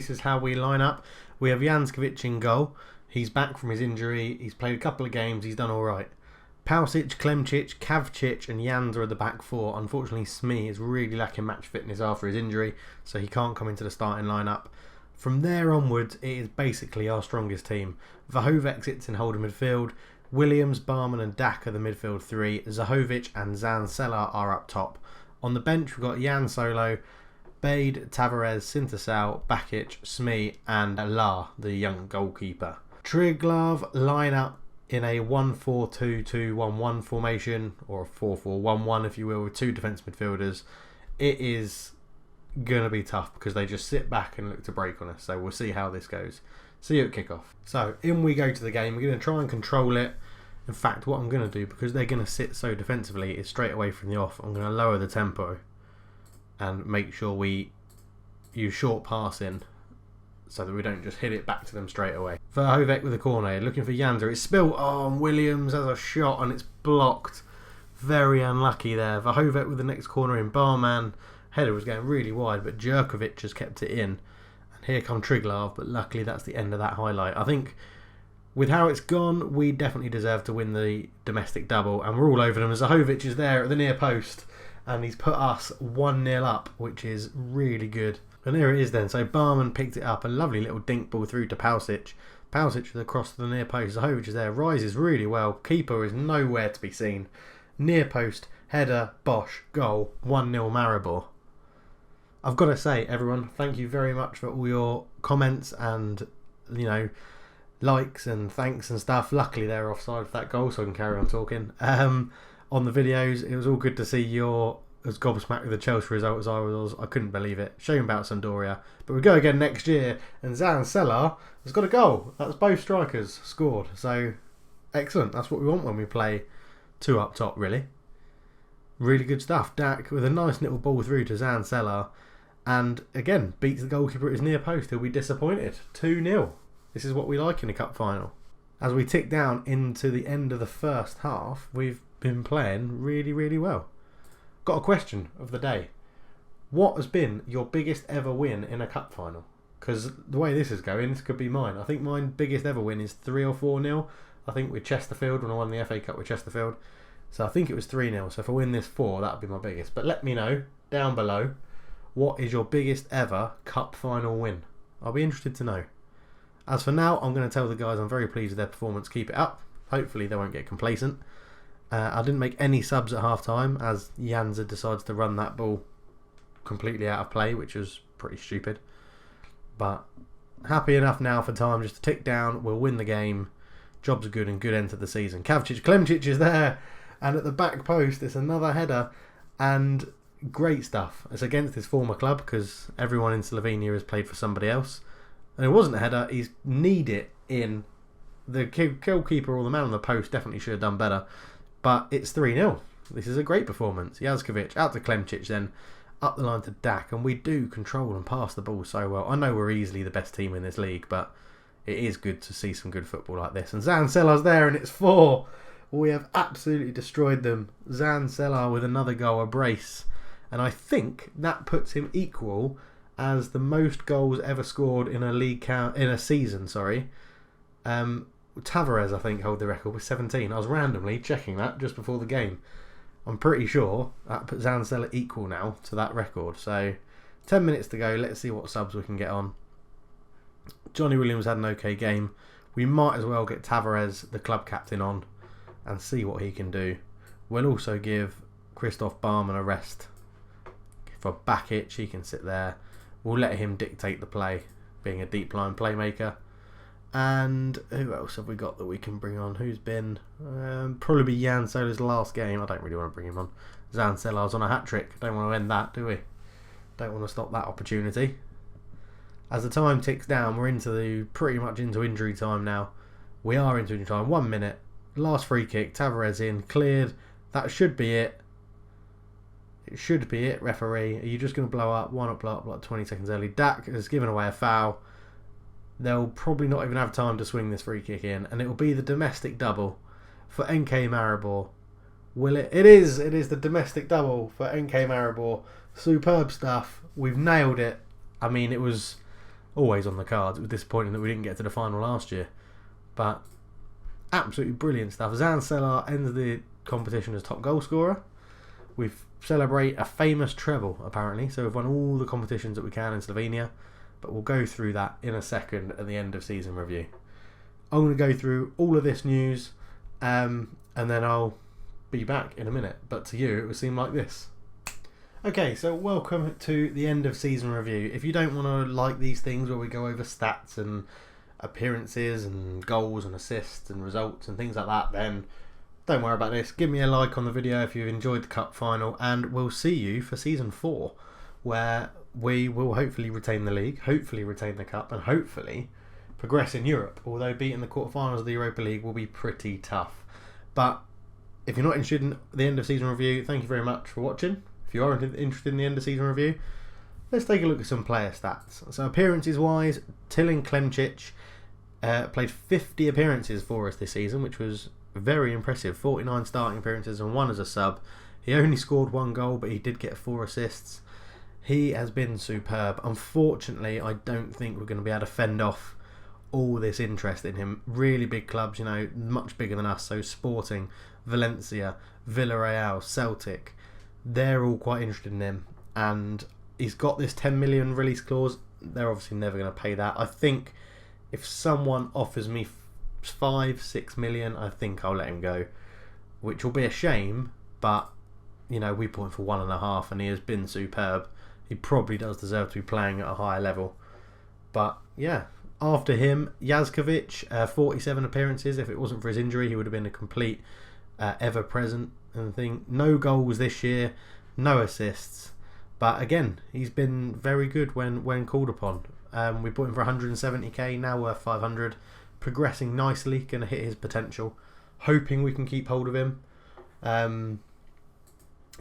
this is how we line up. We have Janskovic in goal. He's back from his injury. He's played a couple of games. He's done all right. Pausic, Klemčić, Kavčić and Jans are at the back four. Unfortunately, Smee is really lacking match fitness after his injury, so he can't come into the starting lineup. From there onwards, it is basically our strongest team. Vlahovic sits in holding midfield. Williams, Barman and Dak are the midfield three. Zahovic and Zansela are up top. On the bench, we've got Jan Solo, Bade, Tavares, Sintasal, Bakic, Smee and La, the young goalkeeper. Triglav line up in a 1-4-2-2-1-1 formation, or a 4-4-1-1 if you will, with two defence midfielders. It is going to be tough because they just sit back and look to break on us, so we'll see how this goes. See you at kickoff. So in we go to the game. We're going to try and control it. In fact, what I'm going to do, because they're going to sit so defensively, is straight away from the off I'm going to lower the tempo and make sure we use short passing so that we don't just hit it back to them straight away. Vlahovic with a corner, looking for Janser. It's spilt on. Williams has a shot and it's blocked. Very unlucky there. Vlahovic with the next corner in. Barman. Header was going really wide, but Jerkovic has kept it in. And here come Triglav, but luckily that's the end of that highlight. I think with how it's gone, we definitely deserve to win the domestic double, and we're all over them. Zahovic is there at the near post, and he's put us 1-0 up, which is really good. And there it is then. So Barman picked it up, a lovely little dink ball through to Pausic. Pausic with a cross to the near post. Zahovic is there, rises really well. Keeper is nowhere to be seen. Near post, header, Bosch, goal, 1-0 Maribor. I've got to say, everyone, thank you very much for all your comments and, likes and thanks and stuff. Luckily, they're offside for that goal, so I can carry on talking. On the videos, it was all good to see you're as gobsmacked with the Chelsea result as I was. I couldn't believe it. Shame about Sampdoria. But we go again next year, and Zansela has got a goal. That's both strikers scored. So, excellent. That's what we want when we play two up top, really. Really good stuff. Dak with a nice little ball through to Zansela. And again, beats the goalkeeper at his near post. He'll be disappointed. 2-0. This is what we like in a cup final. As we tick down into the end of the first half, we've been playing really, really well. Got a question of the day. What has been your biggest ever win in a cup final? Because the way this is going, this could be mine. I think my biggest ever win is 3 or 4-0. I think with Chesterfield, when I won the FA Cup with Chesterfield. So I think it was 3-0. So if I win this 4, that would be my biggest. But let me know down below, what is your biggest ever cup final win? I'll be interested to know. As for now, I'm going to tell the guys I'm very pleased with their performance. Keep it up. Hopefully they won't get complacent. I didn't make any subs at half time as Janza decides to run that ball completely out of play, which was pretty stupid. But happy enough now for time just to tick down. We'll win the game. Jobs are good and good end to the season. Klemčić is there, and at the back post it's another header and great stuff. It's against his former club because everyone in Slovenia has played for somebody else. And it wasn't a header, he's kneed it in. The goalkeeper or the man on the post definitely should have done better. But it's 3-0. This is a great performance. Janskovic out to Klemčić, then up the line to Dak, and we do control and pass the ball so well. I know we're easily the best team in this league, but it is good to see some good football like this. And Zansela's there, and it's 4. We have absolutely destroyed them. Zansela with another goal, a brace. And I think that puts him equal as the most goals ever scored in a season. Tavares, I think, hold the record with 17. I was randomly checking that just before the game. I'm pretty sure that puts Zansela equal now to that record. So 10 minutes to go. Let's see what subs we can get on. Johnny Williams had an okay game. We might as well get Tavares, the club captain, on and see what he can do. We'll also give Christoph Barman a rest. For Bakic, he can sit there. We'll let him dictate the play, being a deep line playmaker. And who else have we got that we can bring on? Who's been? Probably be Jan Sola's last game. I don't really want to bring him on. Zansela's on a hat-trick. Don't want to end that, do we? Don't want to stop that opportunity. As the time ticks down, we're pretty much into injury time now. We are into injury time. 1 minute. Last free kick. Tavares in. Cleared. That should be it. It should be it, referee. Are you just going to blow up? Why not blow up like 20 seconds early? Dak has given away a foul. They'll probably not even have time to swing this free kick in, and it will be the domestic double for NK Maribor. Will it? It is. It is the domestic double for NK Maribor. Superb stuff. We've nailed it. I mean, it was always on the cards. It was disappointing that we didn't get to the final last year, but absolutely brilliant stuff. Zancelar ends the competition as top goal scorer. We celebrate a famous treble, apparently, so we've won all the competitions that we can in Slovenia, but we'll go through that in a second at the end of season review. I'm going to go through all of this news, and then I'll be back in a minute, but to you it would seem like this. Okay, so welcome to the end of season review. If you don't want to like these things where we go over stats and appearances and goals and assists and results and things like that, then don't worry about this. Give me a like on the video if you've enjoyed the cup final, and we'll see you for season 4, where we will hopefully retain the league, hopefully retain the cup, and hopefully progress in Europe, although beating the quarterfinals of the Europa League will be pretty tough. But if you're not interested in the end of season review, thank you very much for watching. If you are interested in the end of season review, let's take a look at some player stats. So appearances wise, Tilin Klemčić played 50 appearances for us this season, which was very impressive. 49 starting appearances and 1 as a sub. He only scored 1 goal, but he did get 4 assists. He has been superb. Unfortunately, I don't think we're going to be able to fend off all this interest in him. Really big clubs, you know, much bigger than us. So Sporting, Valencia, Villarreal, Celtic, they're all quite interested in him. And he's got this 10 million release clause. They're obviously never going to pay that. I think if someone offers me 5-6 million, I think I'll let him go, which will be a shame, but you know, we bought him for 1.5 and he has been superb. He probably does deserve to be playing at a higher level. But yeah, after him, Jazkovic, 47 appearances. If it wasn't for his injury, he would have been a complete ever-present thing. No goals this year, no assists, but again, he's been very good when called upon. We bought him for 170k, now worth 500. Progressing nicely, going to hit his potential. Hoping we can keep hold of him.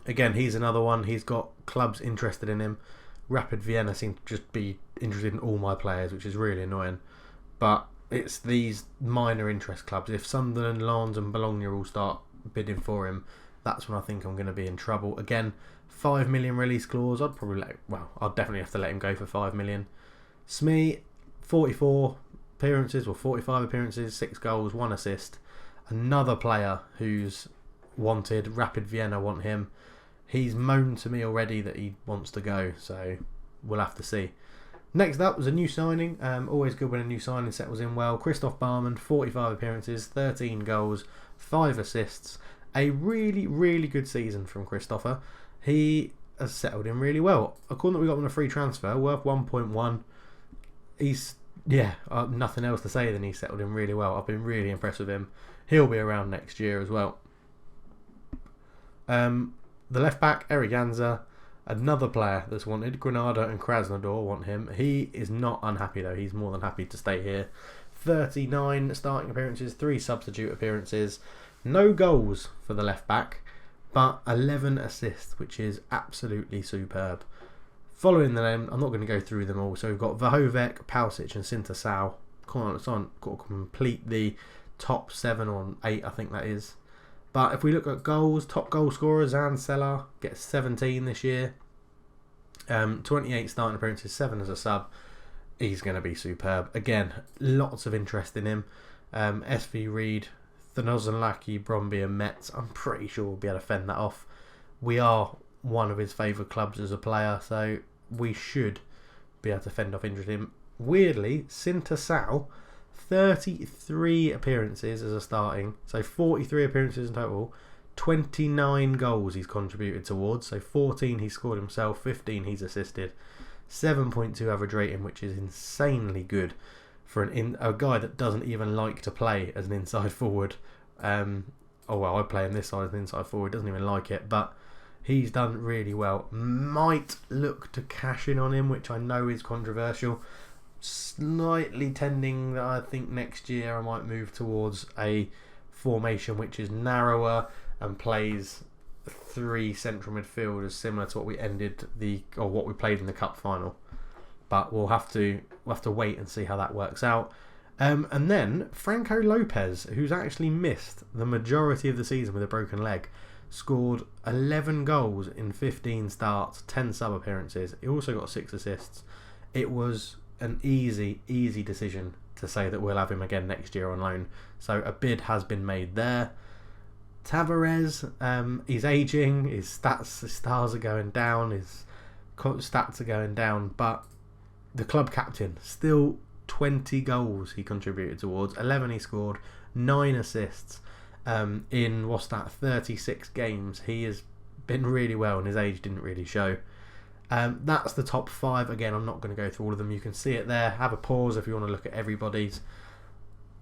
Again, he's another one. He's got clubs interested in him. Rapid Vienna seem to just be interested in all my players, which is really annoying. But it's these minor interest clubs. If Sunderland, Lens and Bologna all start bidding for him, that's when I think I'm going to be in trouble. Again, 5 million release clause. I'll definitely have to let him go for 5 million. Smee, 44 appearances, or 45 appearances, 6 goals, 1 assist. Another player who's wanted. Rapid Vienna want him. He's moaned to me already that he wants to go, so we'll have to see. Next up was a new signing. Always good when a new signing settles in well. Christoph Barman, 45 appearances, 13 goals, 5 assists. A really, really good season from Christopher. He has settled in really well. According to we got him on a free transfer, worth 1.1. He's, nothing else to say than he's settled in really well. I've been really impressed with him. He'll be around next year as well. The left back, Eric Janza, another player that's wanted. Granada and Krasnodar want him. He is not unhappy though. He's more than happy to stay here. 39 starting appearances, 3 substitute appearances. No goals for the left back, but 11 assists, which is absolutely superb. Following the name, I'm not going to go through them all. So we've got Vahovec, Pausic and Sintasau. Got to complete the top 7 or 8, I think that is. But if we look at goals, top goal scorer Zancelar gets 17 this year. 28 starting appearances, 7 as a sub. He's going to be superb. Again, lots of interest in him. SV Reed, Thanozenlaki, Bromby and Metz. I'm pretty sure we'll be able to fend that off. We are one of his favourite clubs as a player, so we should be able to fend off interest in him. Weirdly, Sintasau, 33 appearances as a starting, so 43 appearances in total, 29 goals he's contributed towards, so 14 he scored himself, 15 he's assisted, 7.2 average rating, which is insanely good for a guy that doesn't even like to play as an inside forward. I play him this side as an inside forward, doesn't even like it, but he's done really well. Might look to cash in on him, which I know is controversial. Slightly tending that I think next year I might move towards a formation which is narrower and plays 3 central midfielders, similar to what we played in the cup final. But we'll have to wait and see how that works out. And then Franco Lopez, who's actually missed the majority of the season with a broken leg, scored 11 goals in 15 starts, 10 sub appearances. He also got 6 assists. It was an easy decision to say that we'll have him again next year on loan. So a bid has been made there. Tavares, he's ageing, his stars are going down, his stats are going down, but the club captain, still 20 goals he contributed towards, 11 he scored, 9 assists in, 36 games. He has been really well and his age didn't really show. That's the top 5. Again, I'm not going to go through all of them. You can see it there. Have a pause if you want to look at everybody's.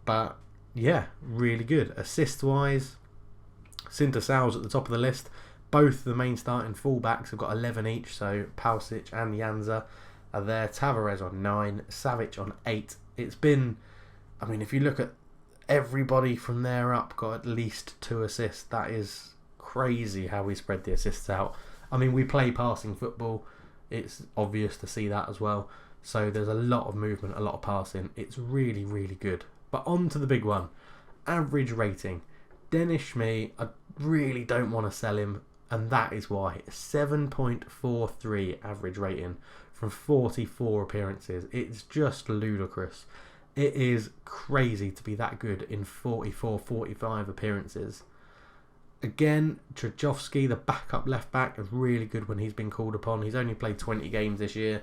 But yeah, really good. Assist-wise, Sinter-Sal's at the top of the list. Both the main starting fullbacks have got 11 each, so Pausic and Janza are there. Tavares on 9, Savic on 8. It's been, I mean, if you look at everybody from there up, got at least 2 assists. That is crazy how we spread the assists out. I mean, we play passing football. It's obvious to see that as well. So there's a lot of movement, a lot of passing. It's really, really good. But on to the big one. Average rating. Dennis Schmee, I really don't want to sell him. And that is why. 7.43 average rating from 44 appearances. It's just ludicrous. It is crazy to be that good in 44, 45 appearances. Again, Triglav, the backup left back, is really good when he's been called upon. He's only played 20 games this year,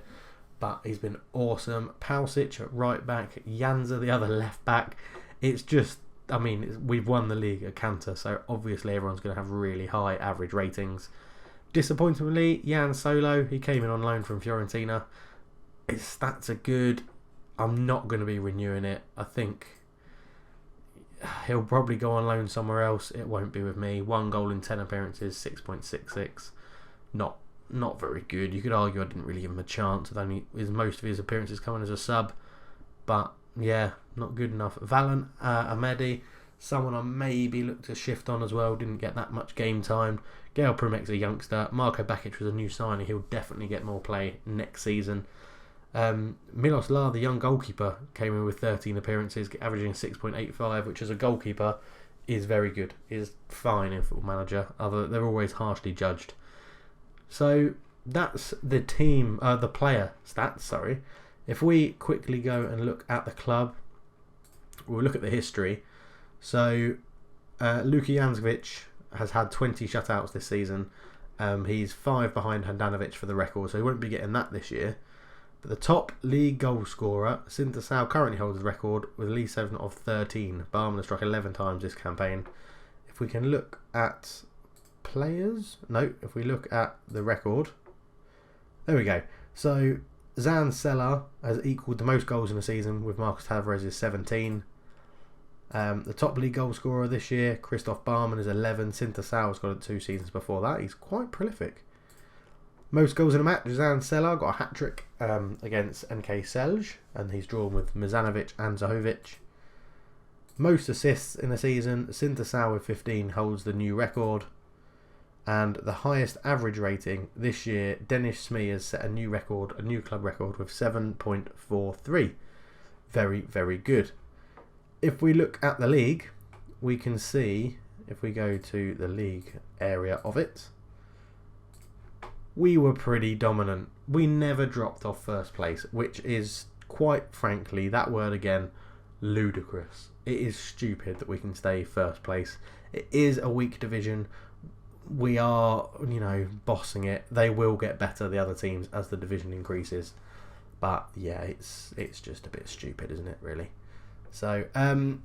but he's been awesome. Pausic at right back, Janza the other left back. It's just, I mean, we've won the league at Cantor, so obviously everyone's going to have really high average ratings. Disappointingly, Jan Solo, he came in on loan from Fiorentina. His stats are good. I'm not going to be renewing it. I think he'll probably go on loan somewhere else. It won't be with me. 1 goal in 10 appearances, 6.66. Not very good. You could argue I didn't really give him a chance with only most of his appearances coming as a sub. But yeah, not good enough. Valen Amedi, someone I maybe looked to shift on as well. Didn't get that much game time. Gael Primek's a youngster. Marko Bakic was a new signing. He'll definitely get more play next season. Milos La, the young goalkeeper, came in with 13 appearances, averaging 6.85, which as a goalkeeper is very good. Is fine in Football Manager. They're always harshly judged. So that's the team, the player stats. Sorry. If we quickly go and look at the club, we'll look at the history. So Luka Jankovic has had 20 shutouts this season. He's 5 behind Handanovic for the record, so he won't be getting that this year. But the top league goal scorer, Sinter-Sal, currently holds the record with a league 7 of 13. Barman has struck 11 times this campaign. If we can look at players, if we look at the record, there we go. So Zan Seller has equalled the most goals in a season with Marcus Tavares' 17. The top league goal scorer this year, Christoph Barman, is 11. Sinter-Sal's got it 2 seasons before that. He's quite prolific. Most goals in a match, Zan Seller got a hat-trick against NK Selj, and he's drawn with Mizanovic and Zahovic. Most assists in a season, Sinter-Sal with 15 holds the new record. And the highest average rating this year, Dennis Schmee has set a new record, a new club record with 7.43. Very, very good. If we look at the league, we can see, if we go to the league area of it, we were pretty dominant. We never dropped off first place, which is, quite frankly, that word again, ludicrous. It is stupid that we can stay first place. It is a weak division. We are, bossing it. They will get better, the other teams, as the division increases. But yeah, it's just a bit stupid, isn't it, really? So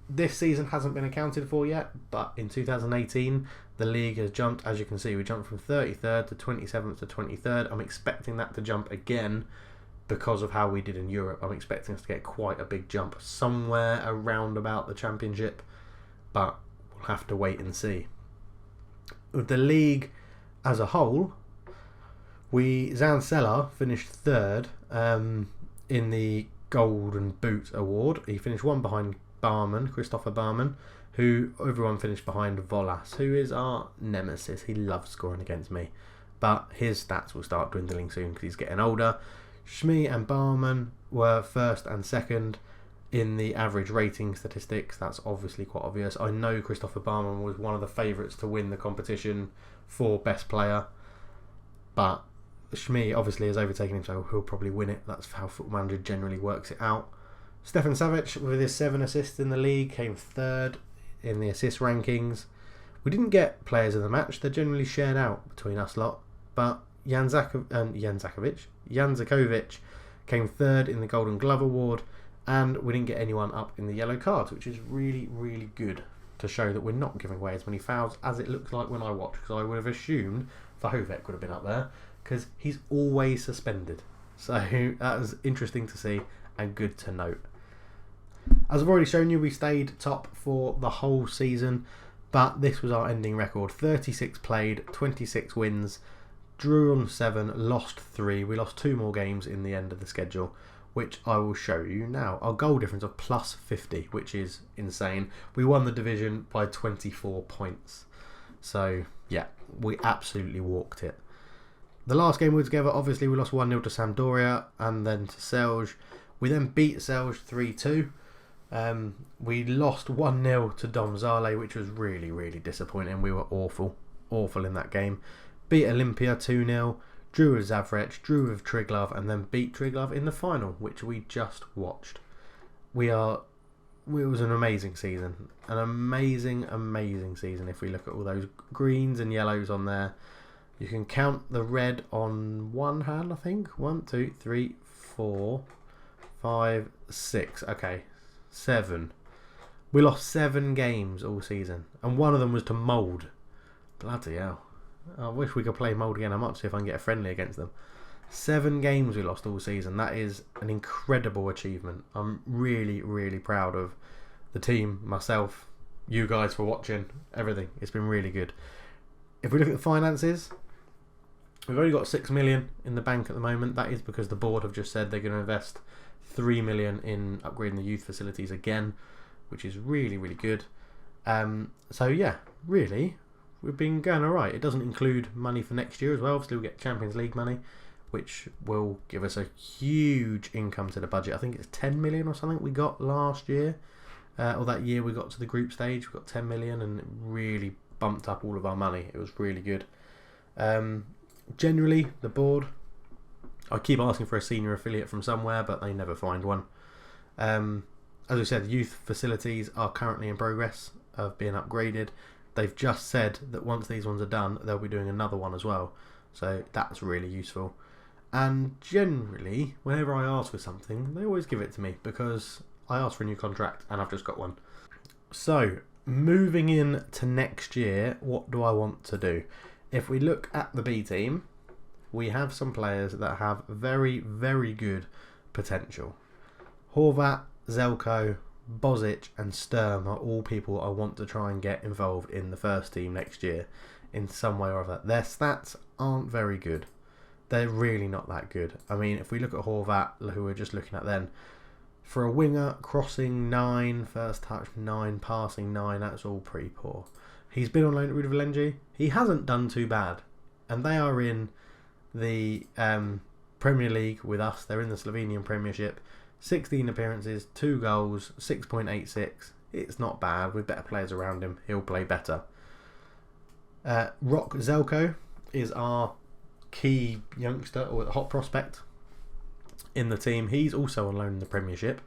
this season hasn't been accounted for yet, but in 2018 the league has jumped. As you can see, we jumped from 33rd to 27th to 23rd. I'm expecting that to jump again because of how we did in Europe. I'm expecting us to get quite a big jump somewhere around about the championship, but we'll have to wait and see. With the league as a whole, Zan Seller finished 3rd in the Golden Boot Award. He finished 1 behind Christopher Barman, who everyone finished behind Volas, who is our nemesis. He loves scoring against me, but his stats will start dwindling soon because he's getting older. Schmee and Barman were 1st and 2nd in the average rating statistics. That's obviously quite obvious. I know Christopher Barman was one of the favourites to win the competition for best player, but Shmi obviously has overtaken him, so he'll probably win it. That's how Football Manager generally works it out. Stefan Savic, with his 7 assists in the league, came third in the assist rankings. We didn't get players of the match. They're generally shared out between us lot. But Jan Zakovic came third in the Golden Glove Award, and we didn't get anyone up in the yellow cards, which is really, really good to show that we're not giving away as many fouls as it looks like when I watch, because I would have assumed Vahovec would have been up there, because he's always suspended. So that was interesting to see and good to note. As I've already shown you, we stayed top for the whole season, but this was our ending record. 36 played, 26 wins, drew on 7, lost 3. We lost 2 more games in the end of the schedule, which I will show you now. Our goal difference of plus 50, which is insane. We won the division by 24 points. So, yeah, we absolutely walked it. The last game we were together, obviously we lost 1-0 to Sampdoria and then to Celje. We then beat Celje 3-2. We lost 1-0 to Domzale, which was really, really disappointing. We were awful in that game. Beat Olympia 2-0. Drew with Zavrec, drew with Triglav, and then beat Triglav in the final, which we just watched. It was an amazing season. An amazing, amazing season. If we look at all those greens and yellows on there, you can count the red on one hand, I think. 1, 2, 3, 4, 5, 6. Okay, 7. We lost 7 games all season, and one of them was to Mould. Bloody hell. I wish we could play Mould again. I might see if I can get a friendly against them. 7 games we lost all season. That is an incredible achievement. I'm really, really proud of the team, myself, you guys for watching, everything. It's been really good. If we look at the finances, we've only got 6 million in the bank at the moment. That is because the board have just said they're going to invest 3 million in upgrading the youth facilities again, which is really, really good. So yeah, really, we've been going alright. It doesn't include money for next year as well. Obviously we'll get Champions League money, which will give us a huge income to the budget. I think it's 10 million or something we got last year, or that year we got to the group stage. We got 10 million and it really bumped up all of our money. It was really good. Generally, the board, I keep asking for a senior affiliate from somewhere, but they never find one. As we said, youth facilities are currently in progress of being upgraded. They've just said that once these ones are done, they'll be doing another one as well. So that's really useful. And generally, whenever I ask for something, they always give it to me because I asked for a new contract and I've just got one. So, moving in to next year, what do I want to do? If we look at the B team, we have some players that have very, very good potential. Horvat, Zelko, Bozic and Sturm are all people I want to try and get involved in the first team next year in some way or other. Their stats aren't very good. They're really not that good. I mean, if we look at Horvat, who we're just looking at then, for a winger, crossing 9, first touch 9, passing 9, that's all pretty poor. He's been on loan at Rudavalenge. He hasn't done too bad. And they are in the Premier League with us. They're in the Slovenian Premiership. 16 appearances, 2 goals, 6.86. It's not bad. With better players around him, he'll play better. Rock Zelko is our key youngster or hot prospect in the team. He's also on loan in the Premiership.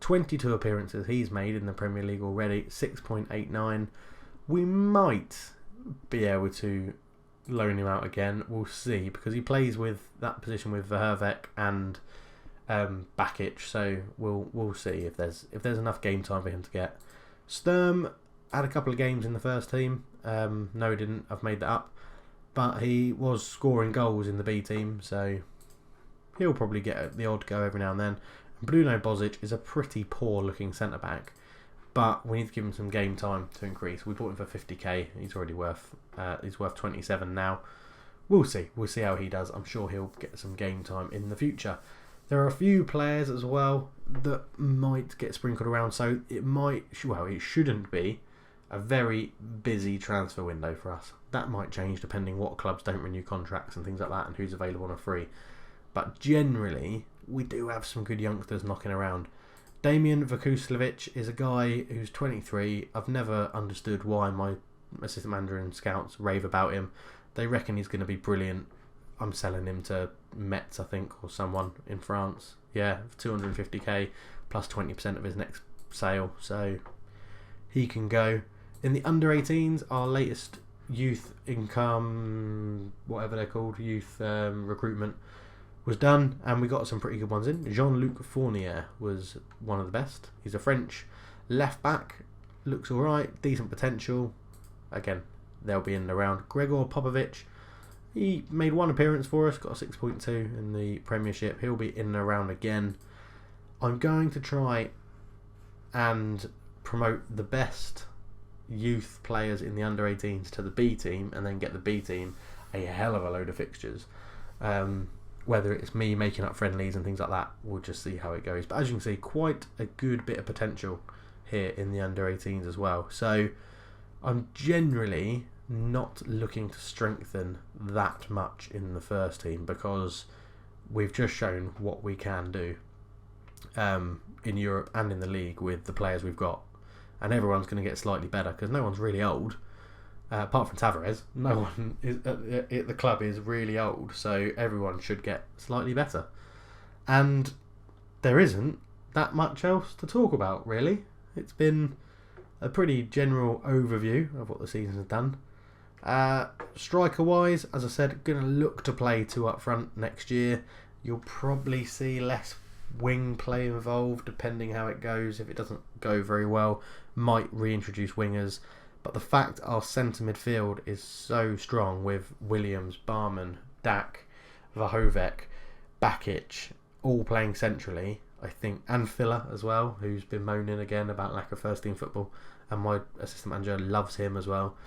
22 appearances he's made in the Premier League already, 6.89. We might be able to loan him out again. We'll see, because he plays with that position with Vahovec and Bakic, so we'll see if there's enough game time for him to get. Sturm had a couple of games in the first team. No, he didn't. I've made that up, but he was scoring goals in the B team, so he'll probably get the odd go every now and then. Bruno Bozic is a pretty poor looking centre back, but we need to give him some game time to increase. We bought him for 50k. He's already worth 27 now. We'll see how he does. I'm sure he'll get some game time in the future. There are a few players as well that might get sprinkled around, so it shouldn't be a very busy transfer window for us. That might change depending what clubs don't renew contracts and things like that and who's available on a free. But generally, we do have some good youngsters knocking around. Damian Vukuslovic is a guy who's 23. I've never understood why my assistant manager and scouts rave about him. They reckon he's going to be brilliant. I'm selling him to Metz, I think, or someone in France. Yeah, 250k plus 20% of his next sale. So he can go. In the under 18s, our latest youth income, whatever they're called, youth recruitment was done, and we got some pretty good ones in. Jean-Luc Fournier was one of the best. He's a French left back, looks alright, decent potential. Again, they'll be in and around. Gregor Popovich, he made one appearance for us, got a 6.2 in the Premiership. He'll be in and around again. I'm going to try and promote the best youth players in the under 18s to the B team, and then get the B team a hell of a load of fixtures. Whether it's me making up friendlies and things like that, we'll just see how it goes. But as you can see, quite a good bit of potential here in the under 18s as well. So I'm generally not looking to strengthen that much in the first team, because we've just shown what we can do in Europe and in the league with the players we've got. And everyone's going to get slightly better, because no one's really old. Apart from Tavares, no one is at the club is really old, so everyone should get slightly better. And there isn't that much else to talk about, really. It's been a pretty general overview of what the season has done. Striker-wise, as I said, going to look to play 2 up front next year. You'll probably see less wing play involved, depending how it goes. If it doesn't go very well, might reintroduce wingers. But the fact our centre midfield is so strong with Williams, Barman, Dak, Vahovec, Bakic, all playing centrally, I think, and Filler as well, who's been moaning again about lack of first team football, and my assistant manager loves him as well.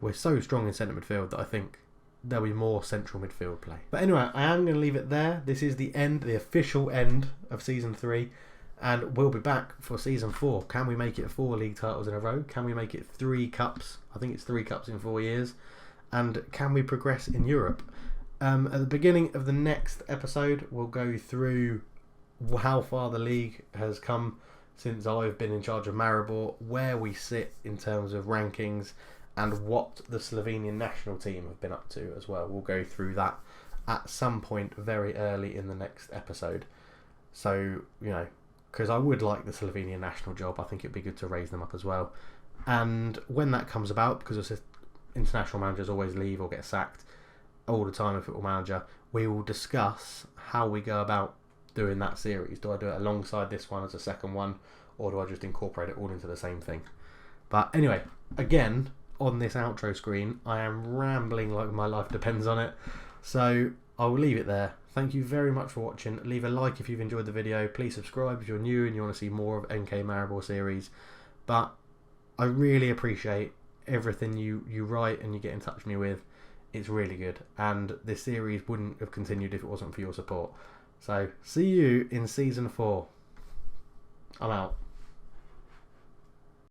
We're so strong in centre midfield that I think there'll be more central midfield play. But anyway, I am going to leave it there. This is the end, the official end of Season 3. And we'll be back for Season 4. Can we make it 4 league titles in a row? Can we make it 3 cups? I think it's 3 cups in 4 years. And can we progress in Europe? At the beginning of the next episode, we'll go through how far the league has come since I've been in charge of Maribor, where we sit in terms of rankings, and what the Slovenian national team have been up to as well. We'll go through that at some point very early in the next episode. So, because I would like the Slovenian national job, I think it'd be good to raise them up as well. And when that comes about, because international managers always leave or get sacked all the time, a football manager, we will discuss how we go about doing that series. Do I do it alongside this one as a second one, or do I just incorporate it all into the same thing? But anyway, again, on this outro screen, I am rambling like my life depends on it. So I will leave it there. Thank you very much for watching. Leave a like if you've enjoyed the video. Please subscribe if you're new and you want to see more of NK Maribor series. But I really appreciate everything you write and you get in touch with me with. It's really good. And this series wouldn't have continued if it wasn't for your support. So see you in Season 4. I'm out.